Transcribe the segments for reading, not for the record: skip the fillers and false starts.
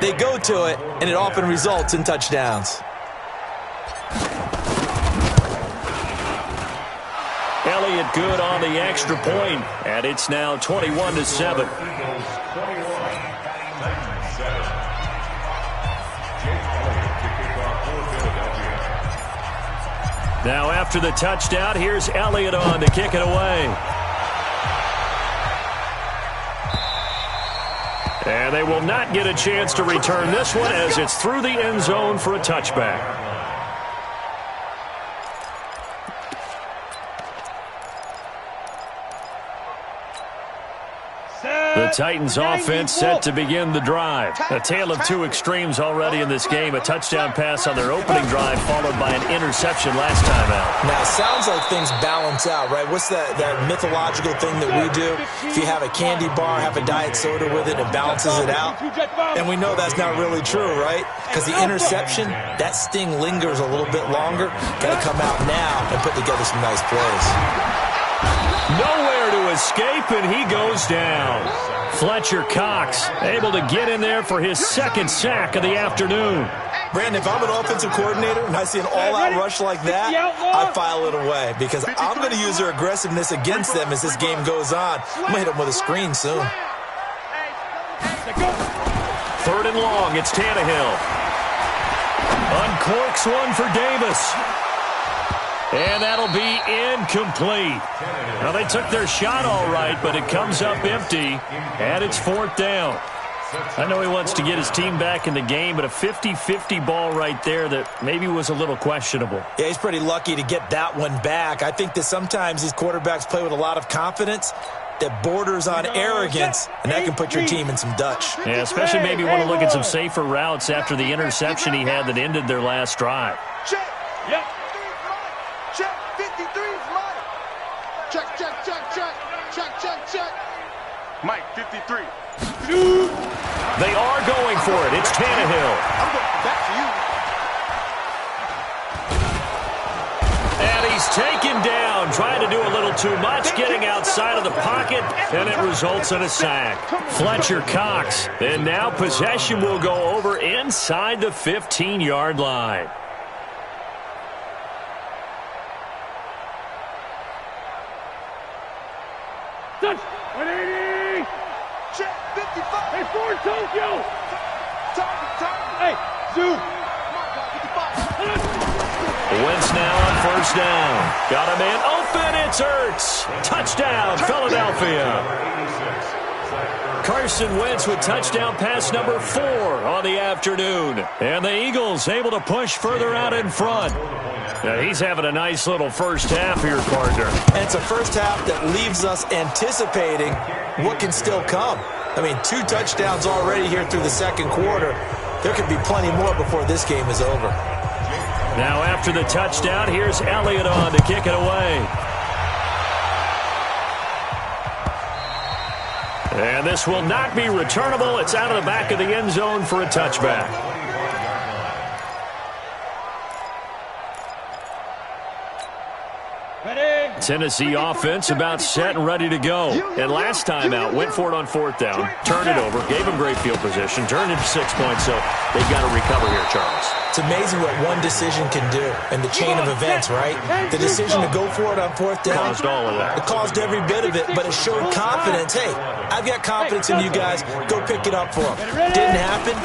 They go to it, and it often results in touchdowns. Elliott good on the extra point, and it's now 21-7. Now after the touchdown, here's Elliott on to kick it away. And they will not get a chance to return this one as it's through the end zone for a touchback. The Titans offense set to begin the drive. A tale of two extremes already in this game. A touchdown pass on their opening drive followed by an interception last time out. Now, it sounds like things balance out, right? What's that mythological thing that we do? If you have a candy bar, have a diet soda with it, it balances it out. And we know that's not really true, right? Because the interception, that sting lingers a little bit longer. Got to come out now and put together some nice plays. Nowhere to escape, and he goes down. Fletcher Cox able to get in there for his second sack of the afternoon. Brandon, if I'm an offensive coordinator and I see an all-out rush like that, I file it away because I'm going to use their aggressiveness against them as this game goes on. I'm going to hit them with a screen soon. Third and long, it's Tannehill. Uncorks one for Davis. And that'll be incomplete. Now, they took their shot all right, but it comes up empty, and it's fourth down. I know he wants to get his team back in the game, but a 50-50 ball right there that maybe was a little questionable. Yeah, he's pretty lucky to get that one back. I think that sometimes these quarterbacks play with a lot of confidence that borders on arrogance, and that can put your team in some Dutch. Yeah, especially maybe want to look at some safer routes after the interception he had that ended their last drive. Check. Yep. Check. 53 is Mike. Check. Mike, 53. They are going for it. It's Tannehill. I'm going back to you. And he's taken down, trying to do a little too much, getting outside of the pocket, and it results in a sack. Fletcher Cox. And now possession will go over inside the 15-yard line. Touch! 180! Check. 55. Hey, Ford, Tokyo! Time. Hey, Zoo! 55. Wentz now on first down. Got a man open. It's Ertz. Touchdown, Philadelphia. Carson Wentz with touchdown pass number 4 on the afternoon. And the Eagles able to push further out in front. Now, he's having a nice little first half here, partner. And it's a first half that leaves us anticipating what can still come. I mean, 2 touchdowns already here through the second quarter. There could be plenty more before this game is over. Now after the touchdown, here's Elliott on to kick it away. And this will not be returnable. It's out of the back of the end zone for a touchback. Tennessee offense about set and ready to go. And last time out, went for it on fourth down, turned it over, gave them great field position, turned it to 6 points, so they've got to recover here, Charles. It's amazing what one decision can do in the chain of events, right? The decision to go for it on fourth down. Caused all of that. It caused every bit of it, but it showed confidence. Hey, I've got confidence in you guys. Go pick it up for them. Didn't happen.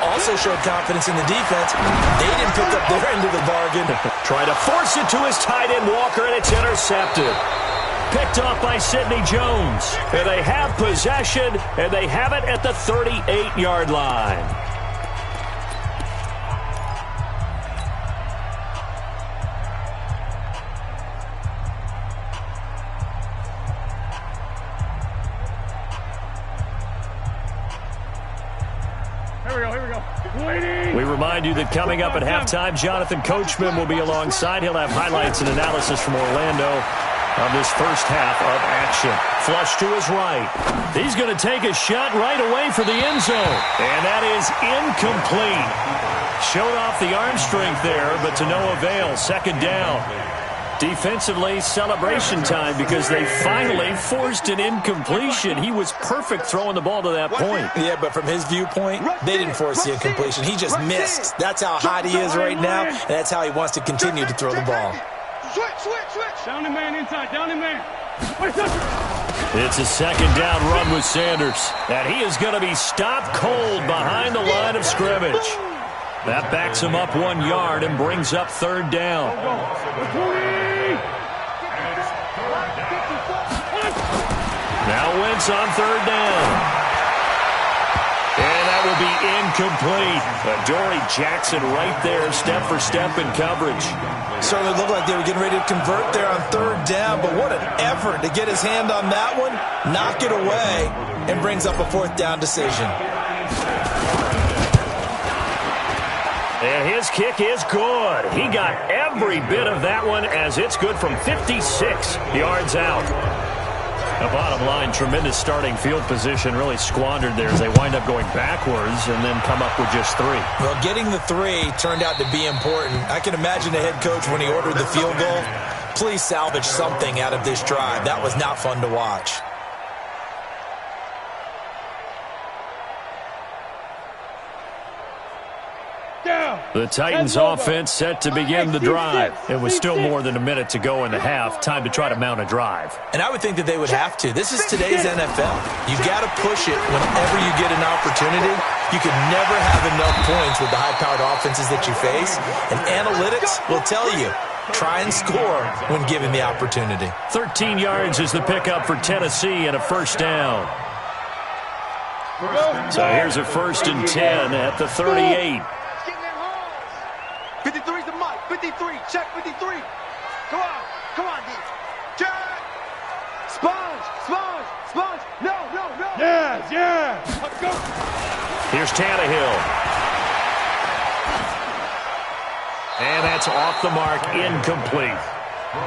Also showed confidence in the defense. They didn't pick up their end of the bargain. Try to force it to his tight end, Walker, and it's intercepted. Picked off by Sidney Jones. And they have possession, and they have it at the 38-yard line. We remind you that coming up at halftime, Jonathan Coachman will be alongside. He'll have highlights and analysis from Orlando on this first half of action. Flush to his right. He's going to take a shot right away for the end zone. And that is incomplete. Showed off the arm strength there, but to no avail. Second down. Defensively, celebration time because they finally forced an incompletion. He was perfect throwing the ball to that point. Yeah, but from his viewpoint, they didn't force the incompletion. He just missed. That's how hot he is right now, and that's how he wants to continue to throw the ball. Switch. Down the man inside. Down the man. It's a second down run with Sanders. And he is going to be stopped cold behind the line of scrimmage. That backs him up 1 yard and brings up third down. Now Wentz on third down. And that will be incomplete. Adoree Jackson right there, step for step in coverage. Certainly looked like they were getting ready to convert there on third down, but what an effort to get his hand on that one, knock it away, and brings up a fourth down decision. And his kick is good. He got every bit of that one as it's good from 56 yards out. The bottom line, tremendous starting field position, really squandered there as they wind up going backwards and then come up with just 3. Well, getting the 3 turned out to be important. I can imagine the head coach when he ordered the field goal. Please salvage something out of this drive. That was not fun to watch. The Titans offense set to begin the drive. It was still more than a minute to go in the half. Time to try to mount a drive. And I would think that they would have to. This is today's NFL. You got to push it whenever you get an opportunity. You can never have enough points with the high-powered offenses that you face. And analytics will tell you, try and score when given the opportunity. 13 yards is the pickup for Tennessee and a first down. So here's a 1st and 10 at the 38. 53's the mic. 53. Check 53. Come on, D. Check. Sponge. No. Yeah. Let's go. Here's Tannehill. And that's off the mark, incomplete.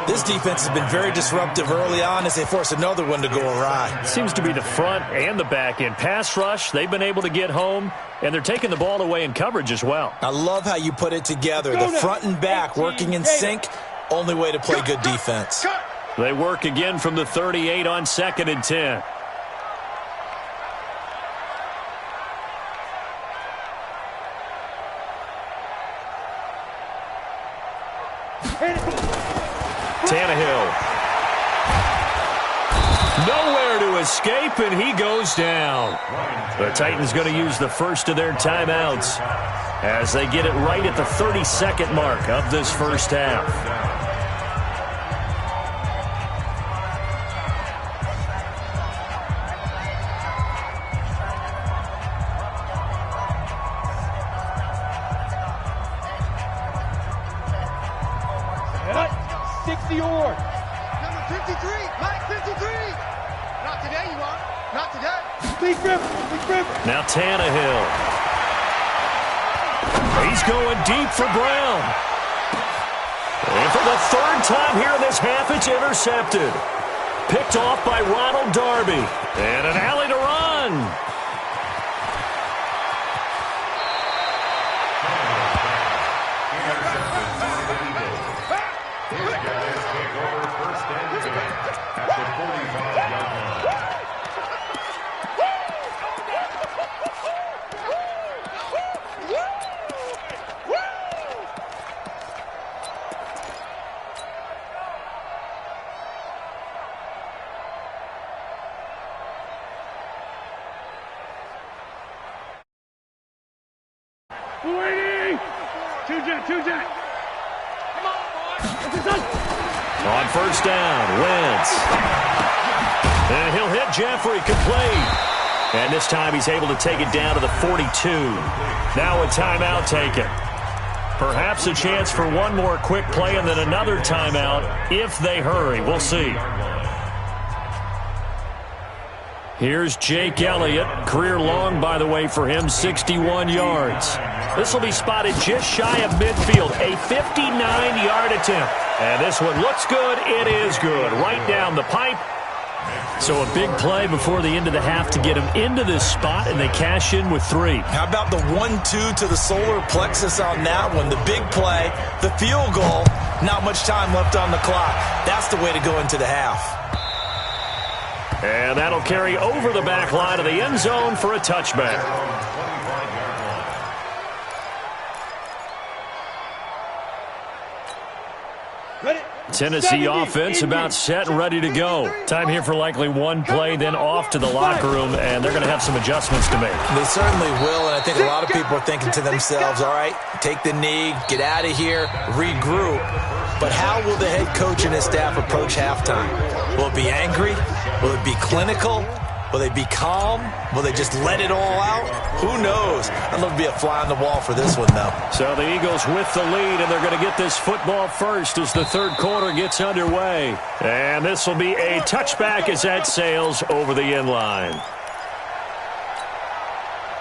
This defense has been very disruptive early on as they force another one to go awry. Seems to be the front and the back end. Pass rush, they've been able to get home, and they're taking the ball away in coverage as well. I love how you put it together. The front and back working in sync, only way to play good defense. They work again from the 38 on 2nd and 10. Tannehill. Nowhere to escape, and he goes down. The Titans going to use the first of their timeouts as they get it right at the 32nd mark of this first half. Number 53, Mike 53. Not today, you are. Not today. Big grip. Now Tannehill. He's going deep for Brown. And for the 3rd time here in this half, it's intercepted. Picked off by Ronald Darby. And an alley to run. Two jet. Come on, boy. On first down, Wentz. And he'll hit Jeffrey, complete. And this time he's able to take it down to the 42. Now a timeout taken. Perhaps a chance for one more quick play and then another timeout if they hurry. We'll see. Here's Jake Elliott. Career long, by the way, for him, 61 yards. This will be spotted just shy of midfield, a 59-yard attempt. And this one looks good. It is good. Right down the pipe. So a big play before the end of the half to get him into this spot, and they cash in with 3. How about the 1-2 to the solar plexus on that one? The big play, the field goal, not much time left on the clock. That's the way to go into the half. And that'll carry over the back line of the end zone for a touchback. Tennessee offense about set and ready to go. Time here for likely one play, then off to the locker room, and they're going to have some adjustments to make. They certainly will, and I think a lot of people are thinking to themselves, all right, take the knee, get out of here, regroup. But how will the head coach and his staff approach halftime? Will it be angry? Will it be clinical? Will they be calm? Will they just let it all out? Who knows? I'd love to be a fly on the wall for this one, though. So the Eagles with the lead, and they're going to get this football first as the third quarter gets underway. And this will be a touchback as that sails over the end line.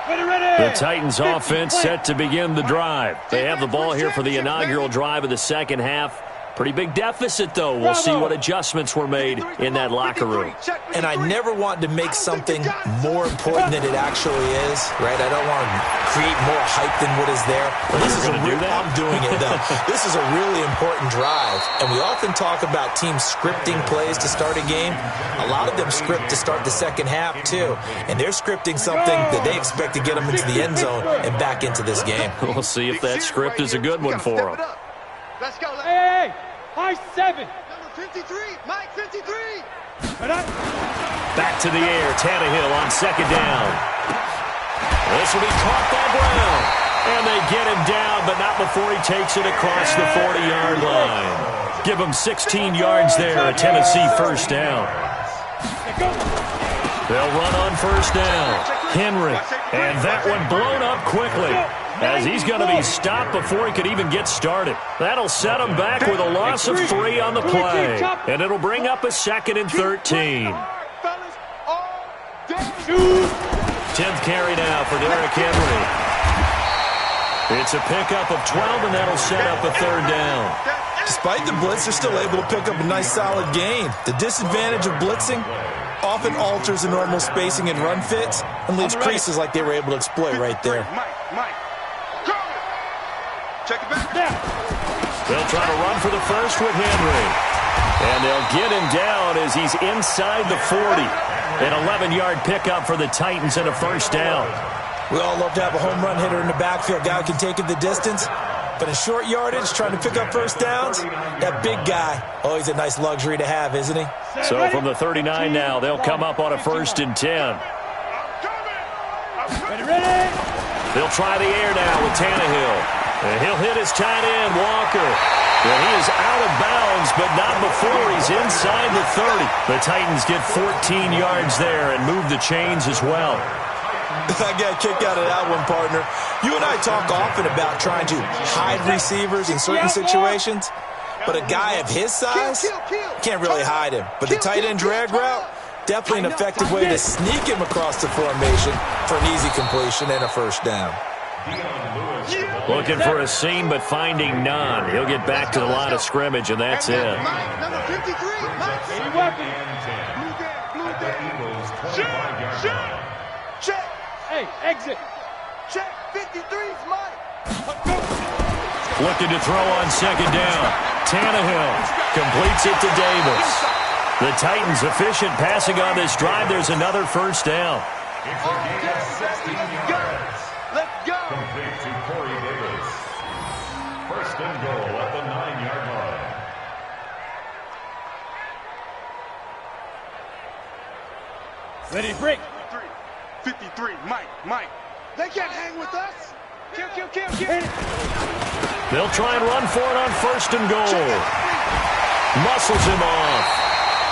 The Titans offense set to begin the drive. They have the ball here for the inaugural drive of the second half. Pretty big deficit, though. We'll see what adjustments were made in that locker room. And I never want to make something more important than it actually is, right? I don't want to create more hype than what is there. But this is I'm doing it, though. This is a really important drive. And we often talk about teams scripting plays to start a game. A lot of them script to start the second half, too. And they're scripting something that they expect to get them into the end zone and back into this game. We'll see if that script is a good one for them. Let's go. Hey, high 7. Number 53, Mike 53. Back to the air, Tannehill on second down. This will be caught by Brown. And they get him down, but not before he takes it across the 40-yard line. Give him 16 yards there, a Tennessee first down. They'll run on first down. Henry, and that one blown up quickly, as he's going to be stopped before he could even get started. That'll set him back with a loss of 3 on the play, and it'll bring up a 2nd and 13. 10th carry now for Derrick Henry. It's a pickup of 12, and that'll set up a 3rd down. Despite the blitz, they're still able to pick up a nice, solid gain. The disadvantage of blitzing often alters the normal spacing and run fits and leaves creases like they were able to exploit right there. Check it back. They'll try to run for the first with Henry. And they'll get him down as he's inside the 40. An 11-yard pickup for the Titans and a first down. We all love to have a home run hitter in the backfield. Guy who can take it the distance. But in short yardage, trying to pick up first downs, that big guy, oh, he's a nice luxury to have, isn't he? So from the 39 now, they'll come up on a 1st and 10. Ready? They'll try the air now with Tannehill. And he'll hit his tight end, Walker. And he is out of bounds, but not before he's inside the 30. The Titans get 14 yards there and move the chains as well. I got a kick out of that one, partner. You and I talk often about trying to hide receivers in certain situations, but a guy of his size can't really hide him. But the tight end drag route, definitely an effective way to sneak him across the formation for an easy completion and a first down. Looking for a seam, but finding none. He'll get back to the line of scrimmage, and that's it. Number 53, Mike. Check. Hey, exit. Check. 53's Mike. Looking to throw on second down. Tannehill completes it to Davis. The Titans efficient passing on this drive. There's another first down. Let's go. Complete to Corey Davis. 1st and goal at the 9-yard line. Ready, break. 53, Mike. They can't hang with us. Kill. They'll try and run for it on 1st and goal. Muscles him off.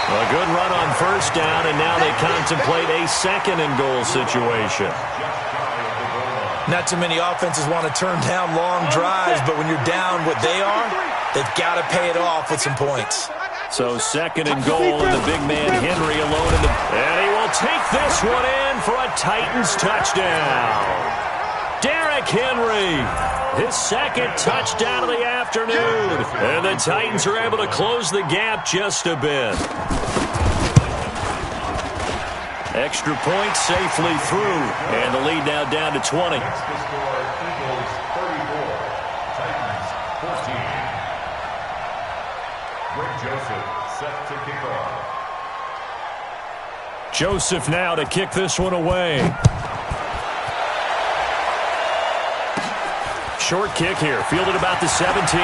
A good run on 1st down, and now they contemplate a 2nd and goal situation. Not too many offenses want to turn down long drives, but when you're down what they are, they've got to pay it off with some points. So 2nd and goal, and the big man Henry alone in the... And he will take this one in for a Titans touchdown. Derrick Henry, his 2nd touchdown of the afternoon. And the Titans are able to close the gap just a bit. Extra point safely through, and the lead now down to 20. Next to score, Eagles 34, Titans 14. Greg Joseph set to kick off. Joseph now to kick this one away. Short kick here, fielded about the 17.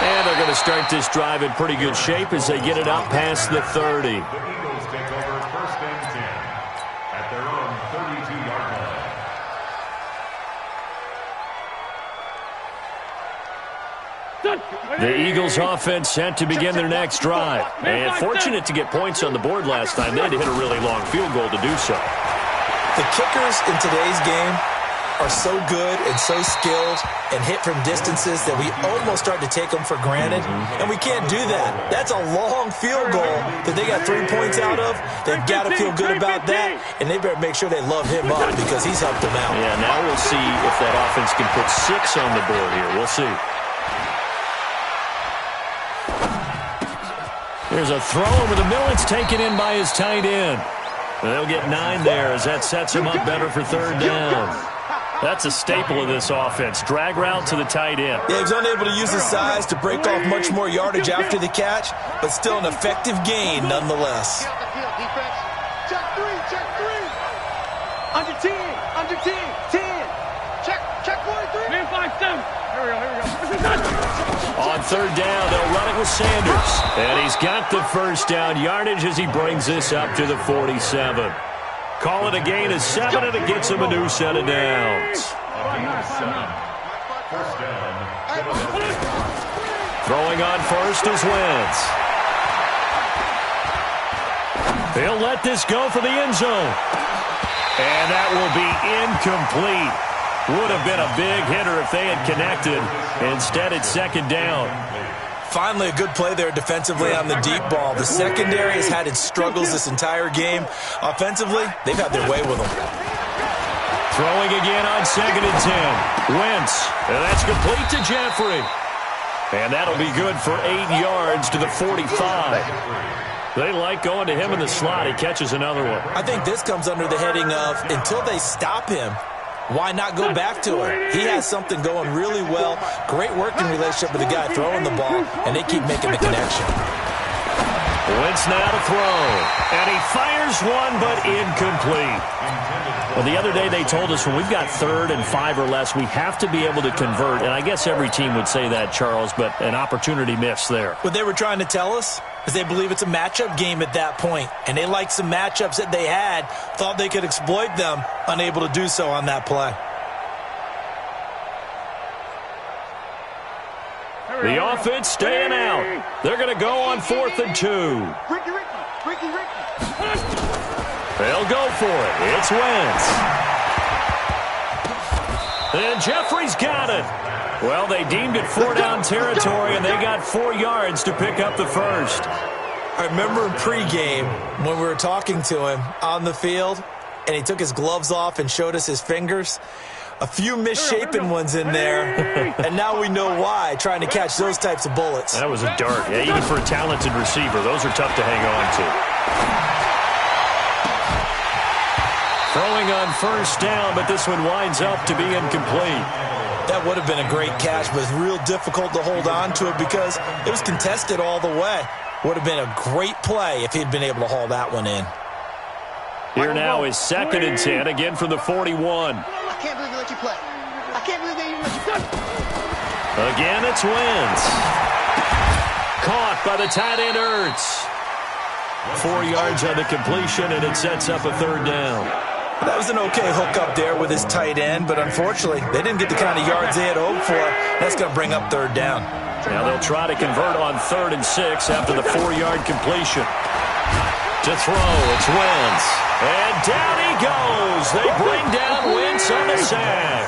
And they're going to start this drive in pretty good shape as they get it up past the 30. The Eagles take over first and 10 at their own 32-yard line. The Eagles offense set to begin their next drive. And fortunate to get points on the board last time. They had to hit a really long field goal to do so. The kickers in today's game are so good and so skilled and hit from distances that we almost start to take them for granted, and we can't do that. That's a long field goal that they got 3 points out of. They've got to feel good about that, and they better make sure they love him up because he's helped them out. Yeah, now we'll see if that offense can put 6 on the board here. We'll see. There's a throw over the middle. It's taken in by his tight end. They'll get 9 there as that sets him up better for third down. That's a staple of this offense. Drag route to the tight end. Yeah, he was unable to use his size to break off much more yardage after the catch, but still an effective gain nonetheless. Check 3, check 3. Under 10, under 10, 10. Check 43. Man 5-7. Here we go. On third down, they'll run it with Sanders. And he's got the first down yardage as he brings this up to the 47. Call it a gain of 7, and it gets him a new set of downs. First down. Throwing on first is Wentz. He'll let this go for the end zone. And that will be incomplete. Would have been a big hitter if they had connected. Instead, it's second down. Finally, a good play there defensively on the deep ball. The secondary has had its struggles this entire game. Offensively, they've had their way with them. Throwing again on second and 10. Wentz, and that's complete to Jeffrey. And that'll be good for 8 yards to the 45. They like going to him in the slot. He catches another one. I think this comes under the heading of until they stop him, why not go back to him? He has something going really well. Great working relationship with the guy throwing the ball, and they keep making the connection. Wentz now to throw. And he fires one, but incomplete. Well, the other day they told us when we've got 3rd and 5 or less, we have to be able to convert. And I guess every team would say that, Charles, but an opportunity missed there. What they were trying to tell us is they believe it's a matchup game at that point, and they liked some matchups that they had, thought they could exploit them, unable to do so on that play. The offense staying out. They're going to go on 4th and 2. Ricky. They'll go for it. It's Wentz. And Jeffrey's got it. Well, they deemed it 4-down territory, and they got 4 yards to pick up the first. I remember in pregame when we were talking to him on the field, and he took his gloves off and showed us his fingers. A few misshapen ones in there, and now we know why, trying to catch those types of bullets. That was a dart. Yeah, even for a talented receiver, those are tough to hang on to. Throwing on first down, but this one winds up to be incomplete. That would have been a great catch, but it's real difficult to hold on to it because it was contested all the way. Would have been a great play if he'd been able to haul that one in. Here now is 2nd and 10, again from the 41. I can't believe they let you play. I can't believe they even let you play. Again, it's Wentz. Caught by the tight end, Ertz. 4 yards on the completion, and it sets up a 3rd down. That was an okay hook up there with his tight end, but unfortunately, they didn't get the kind of yards they had hoped for. That's going to bring up 3rd down. Now they'll try to convert on 3rd and 6 after the 4-yard completion. To throw, it's Wentz. And down he goes. They bring down Wentz on the sack.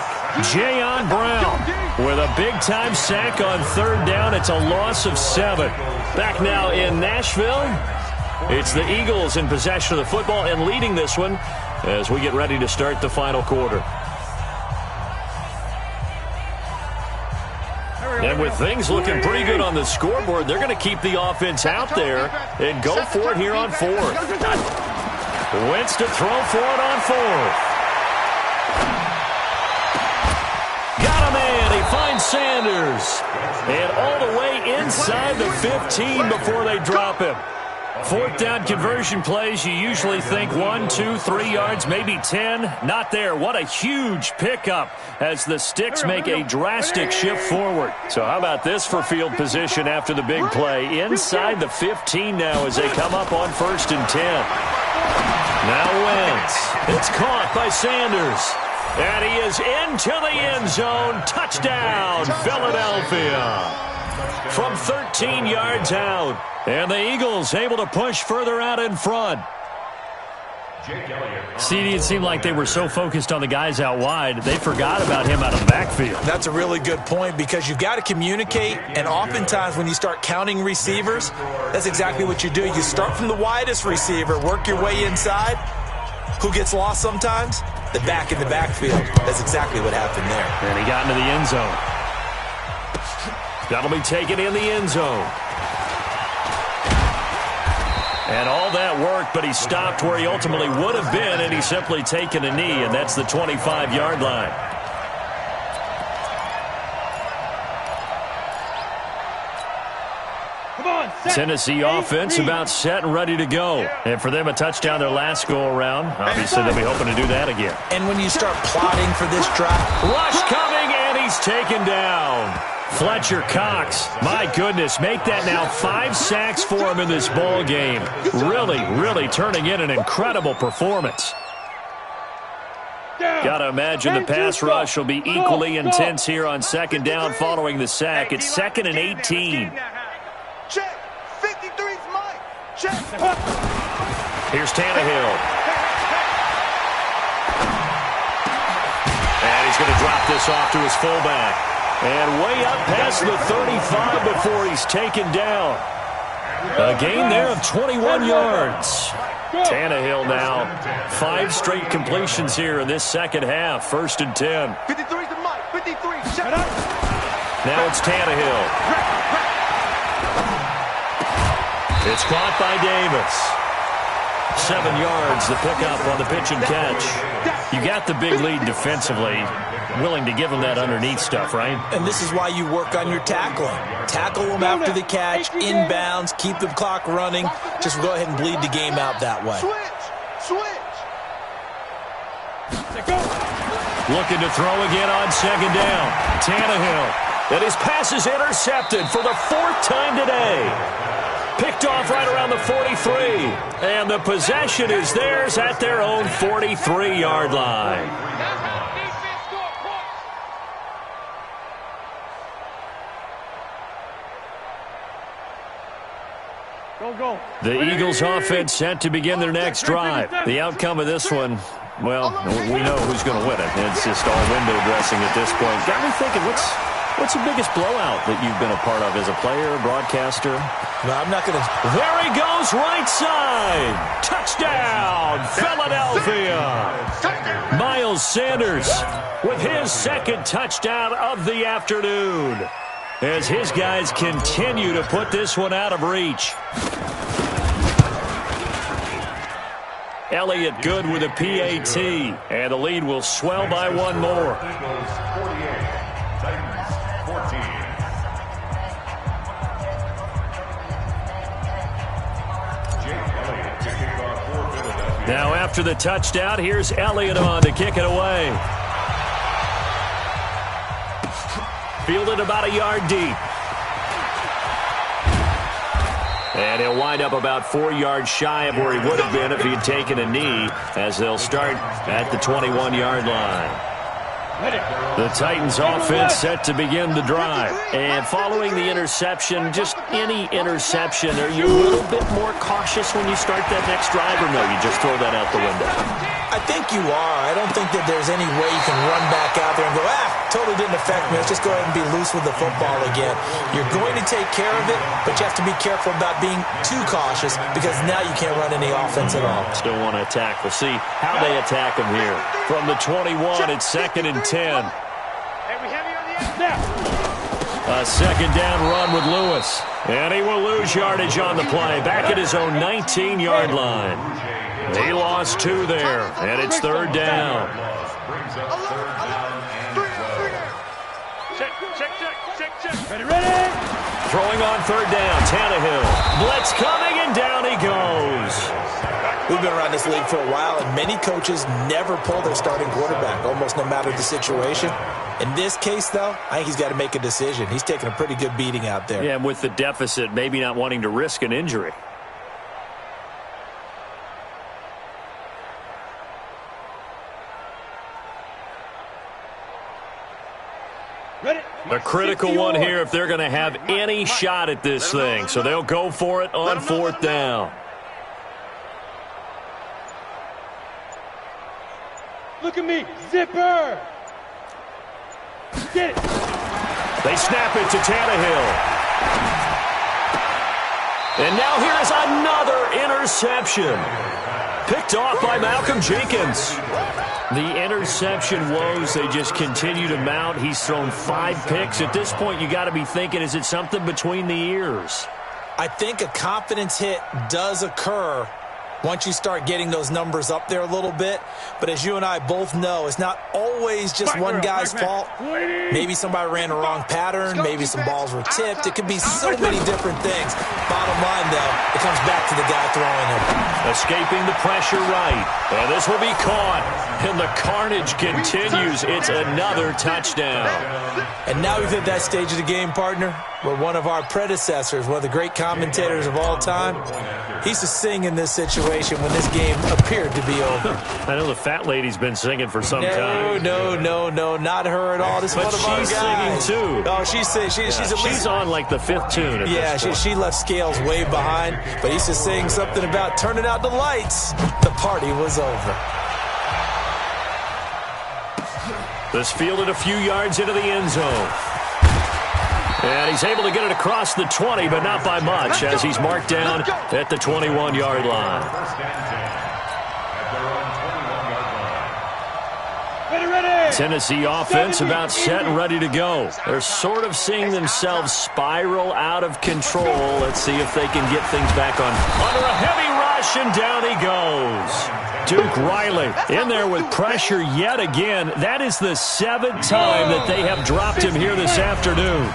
Jayon Brown with a big-time sack on 3rd down. It's a loss of 7. Back now in Nashville. It's the Eagles in possession of the football and leading this one as we get ready to start the final quarter. And with things looking pretty good on the scoreboard, they're going to keep the offense out there and go for it here on fourth. Wentz to throw for it on fourth. Got a man. He finds Sanders. And all the way inside the 15 before they drop him. Fourth down conversion plays, you usually think 1, 2, 3 yards, maybe 10. Not there. What a huge pickup as the sticks make a drastic shift forward. So how about this for field position after the big play? Inside the 15 now as they come up on 1st and 10. Now Wentz. It's caught by Sanders. And he is into the end zone. Touchdown, Philadelphia. From 13 yards out. And the Eagles able to push further out in front. CD, it seemed like they were so focused on the guys out wide, they forgot about him out of the backfield. That's a really good point because you've got to communicate, and oftentimes when you start counting receivers, that's exactly what you do. You start from the widest receiver, work your way inside. Who gets lost sometimes? The back in the backfield. That's exactly what happened there. And he got into the end zone. That'll be taken in the end zone. And all that worked, but he stopped where he ultimately would have been, and he's simply taken a knee, and that's the 25-yard line. Tennessee offense about set and ready to go. And for them, a touchdown their last go-around. Obviously, they'll be hoping to do that again. And when you start plotting for this drive, rush coming, and he's taken down. Fletcher Cox, my goodness, make that now 5 sacks for him in this ball game. Really turning in an incredible performance. Got to imagine the pass rush will be equally intense here on 2nd down following the sack. It's 2nd and 18. Check. 53's Mike. Check. Here's Tannehill. And he's going to drop this off to his fullback. And way up past the 35 before he's taken down. A gain there of 21 yards. Tannehill now 5 straight completions here in this second half. 1st and 10. 53's the Mike. 53. Now it's Tannehill. It's caught by Davis. 7 yards, the pickup on the pitch and catch. You got the big lead defensively. Willing to give them that underneath stuff, right? And this is why you work on your tackling. Tackle them after the catch, inbounds, keep the clock running. Just go ahead and bleed the game out that way. Switch. Looking to throw again on 2nd down. Tannehill. And his pass is intercepted for the 4th time today. Picked off right around the 43. And the possession is theirs at their own 43-yard line. The Eagles offense set to begin their next drive. The outcome of this one, well, we know who's going to win it. It's just all window dressing at this point. Got me thinking, what's the biggest blowout that you've been a part of as a player, broadcaster? No, I'm not going to. There he goes, right side. Touchdown, Philadelphia. Miles Sanders with his 2nd touchdown of the afternoon. As his guys continue to put this one out of reach. Elliott good with a PAT, and the lead will swell by 1 more. Now after the touchdown, here's Elliott on to kick it away. Fielded about a yard deep. And he'll wind up about 4 yards shy of where he would have been if he had taken a knee, as they'll start at the 21-yard line. The Titans offense set to begin the drive. And following the interception, just any interception, are you a little bit more cautious when you start that next drive, or no, you just throw that out the window? I think you are. I don't think that there's any way you can run back out there and go, totally didn't affect me. Let's just go ahead and be loose with the football again. You're going to take care of it, but you have to be careful about being too cautious because now you can't run any offense at all. Still want to attack. We'll see how they attack him here. From the 21, it's 2nd and 10. Hey, we heavy on the end now. A second down run with Lewis. And he will lose yardage on the play. Back at his own 19-yard line. He lost 2 there, and it's third down. Check. Ready. Throwing on third down, Tannehill. Blitz coming, and down he goes. We've been around this league for a while, and many coaches never pull their starting quarterback, almost no matter the situation. In this case, though, I think he's got to make a decision. He's taking a pretty good beating out there. Yeah, and with the deficit, maybe not wanting to risk an injury. Ready. A critical one here if they're going to have any shot at this thing. So they'll go for it on fourth down. Look at me. Zipper. Get it. They snap it to Tannehill. And now here is another interception. Picked off by Malcolm Jenkins. The interception woes, they just continue to mount. He's thrown 5 picks. At this point, you got to be thinking, is it something between the ears? I think a confidence hit does occur once you start getting those numbers up there a little bit. But as you and I both know, it's not always just one guy's fault. Maybe somebody ran the wrong pattern. Maybe some balls were tipped. It could be so many different things. Bottom line, though, it comes back to the guy throwing it. Escaping the pressure right. And this will be caught. And the carnage continues. It's another touchdown. And now we've hit that stage of the game, partner, where one of our predecessors, one of the great commentators of all time, he used to sing in this situation when this game appeared to be over. I know the fat lady's been singing for some time. No, not her at all. This is one of our guys. She's singing too. Oh, she's at least... She's on like the 5th tune. Yeah, she left Scales way behind, but he used to sing something about turning out the lights. The party was over. This fielded a few yards into the end zone. And he's able to get it across the 20, but not by much, as he's marked down at the 21-yard line. Ready. Tennessee offense about set and ready to go. They're sort of seeing themselves spiral out of control. Let's see if they can get things back on. Under a heavy rush, and down he goes. Duke Riley in there with pressure yet again. That is the 7th time that they have dropped him here this afternoon.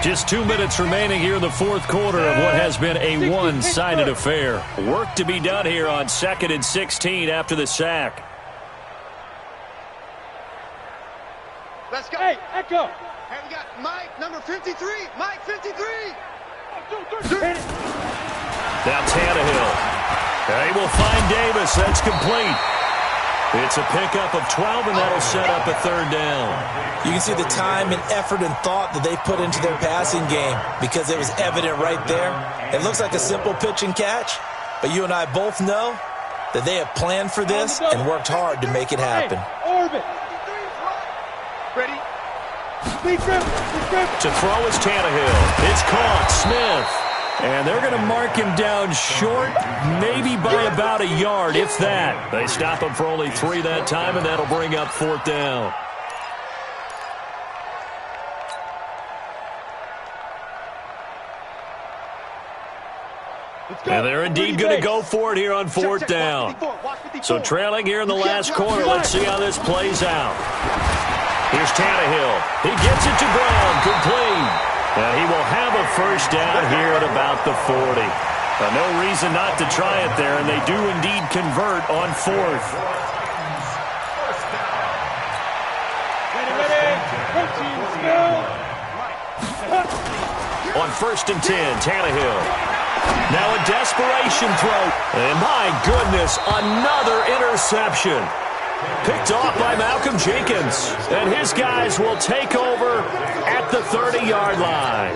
Just 2 minutes remaining here in the 4th quarter of what has been a one-sided affair. Work to be done here on 2nd and 16 after the sack. Let's go. Hey, Echo. Hey, we got Mike, number 53. Mike, 53. Now Tannehill. He will find Davis. That's complete. It's a pickup of 12, and that'll set up a third down. You can see the time and effort and thought that they put into their passing game because it was evident right there. It looks like a simple pitch and catch, but you and I both know that they have planned for this and worked hard to make it happen. Orbit. Ready? To throw is Tannehill. It's caught. Smith. And they're going to mark him down short, maybe by about a yard, if that. They stop him for only 3 that time, and that'll bring up 4th down. And they're indeed going to go for it here on 4th down. So trailing here in the last quarter. Let's see how this plays out. Here's Tannehill. He gets it to Brown. Complete. And he will have a first down here at about the 40. No reason not to try it there, and they do indeed convert on 4th. On 1st and 10, Tannehill. Now a desperation throw. And my goodness, another interception. Picked off by Malcolm Jenkins. And his guys will take over at the 30-yard line.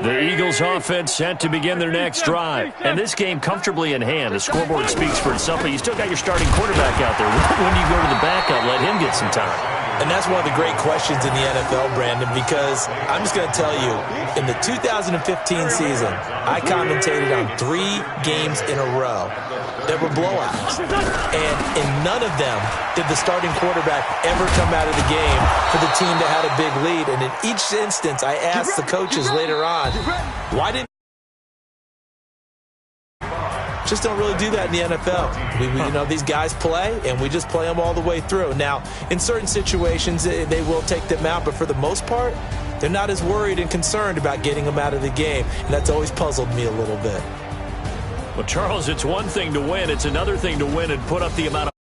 The Eagles offense set to begin their next drive. And this game comfortably in hand. The scoreboard speaks for itself, but you still got your starting quarterback out there. When you go to the backup, let him get some time. And that's one of the great questions in the NFL, Brandon, because I'm just going to tell you, in the 2015 season, I commentated on 3 games in a row that were blowouts. And in none of them did the starting quarterback ever come out of the game for the team that had a big lead. And in each instance, I asked the coaches later on, why didn't just don't really do that in the NFL. These guys play, and we just play them all the way through. Now, in certain situations, they will take them out, but for the most part, they're not as worried and concerned about getting them out of the game, and that's always puzzled me a little bit. Well, Charles, it's one thing to win. It's another thing to win and put up the amount of